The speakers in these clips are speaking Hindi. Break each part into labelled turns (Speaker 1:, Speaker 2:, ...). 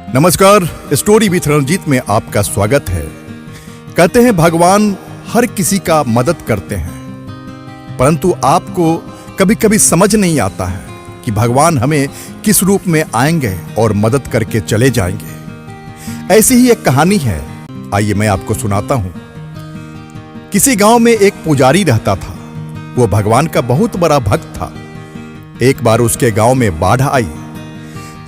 Speaker 1: नमस्कार, स्टोरी विथ रंजीत में आपका स्वागत है। कहते हैं भगवान हर किसी का मदद करते हैं, परंतु आपको कभी कभी समझ नहीं आता है कि भगवान हमें किस रूप में आएंगे और मदद करके चले जाएंगे। ऐसी ही एक कहानी है, आइए मैं आपको सुनाता हूं। किसी गांव में एक पुजारी रहता था। वो भगवान का बहुत बड़ा भक्त था। एक बार उसके गांव में बाढ़ आई।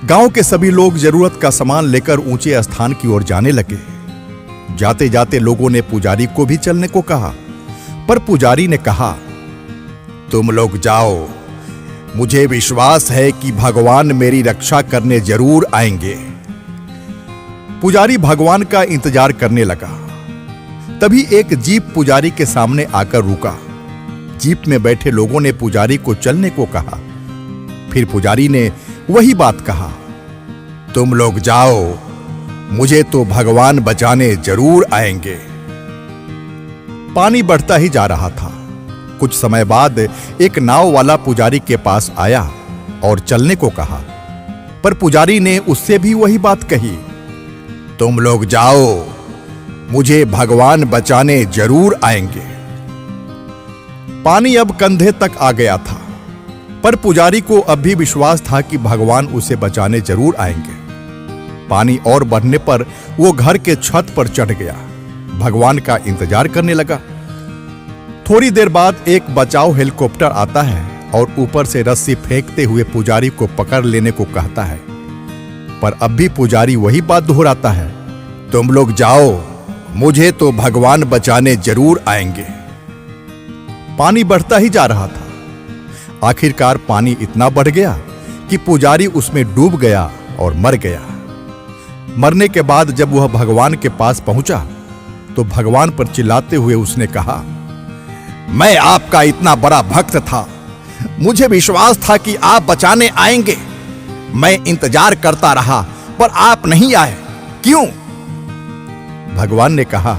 Speaker 1: गांव के सभी लोग जरूरत का सामान लेकर ऊंचे स्थान की ओर जाने लगे। जाते जाते लोगों ने पुजारी को भी चलने को कहा, पर पुजारी ने कहा, तुम लोग जाओ, मुझे विश्वास है कि भगवान मेरी रक्षा करने जरूर आएंगे। पुजारी भगवान का इंतजार करने लगा। तभी एक जीप पुजारी के सामने आकर रुका। जीप में बैठे लोगों ने पुजारी को चलने को कहा। फिर पुजारी ने वही बात कहा, तुम लोग जाओ, मुझे तो भगवान बचाने जरूर आएंगे। पानी बढ़ता ही जा रहा था। कुछ समय बाद एक नाव वाला पुजारी के पास आया और चलने को कहा, पर पुजारी ने उससे भी वही बात कही, तुम लोग जाओ, मुझे भगवान बचाने जरूर आएंगे। पानी अब कंधे तक आ गया था, पर पुजारी को अब भी विश्वास था कि भगवान उसे बचाने जरूर आएंगे। पानी और बढ़ने पर वो घर के छत पर चढ़ गया। भगवान का इंतजार करने लगा। थोड़ी देर बाद एक बचाव हेलीकॉप्टर आता है और ऊपर से रस्सी फेंकते हुए पुजारी को पकड़ लेने को कहता है, पर अब भी पुजारी वही बात दोहराता है, तुम लोग जाओ, मुझे तो भगवान बचाने जरूर आएंगे। पानी बढ़ता ही जा रहा था। आखिरकार पानी इतना बढ़ गया कि पुजारी उसमें डूब गया और मर गया। मरने के बाद जब वह भगवान के पास पहुंचा तो भगवान पर चिल्लाते हुए उसने कहा, मैं आपका इतना बड़ा भक्त था, मुझे विश्वास था कि आप बचाने आएंगे। मैं इंतजार करता रहा, पर आप नहीं आए, क्यों? भगवान ने कहा,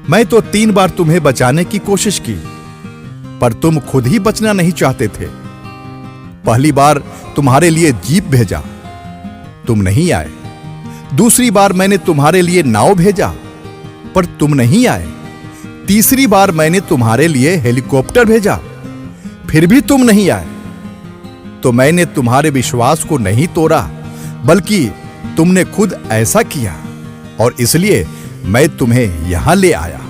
Speaker 1: मैं तो 3 बार तुम्हें बचाने की कोशिश की, पर तुम खुद ही बचना नहीं चाहते थे। पहली बार तुम्हारे लिए जीप भेजा, तुम नहीं आए। दूसरी बार मैंने तुम्हारे लिए नाव भेजा, पर तुम नहीं आए। तीसरी बार मैंने तुम्हारे लिए हेलीकॉप्टर भेजा, फिर भी तुम नहीं आए। तो मैंने तुम्हारे विश्वास को नहीं तोड़ा, बल्कि तुमने खुद ऐसा किया, और इसलिए मैं तुम्हें यहां ले आया।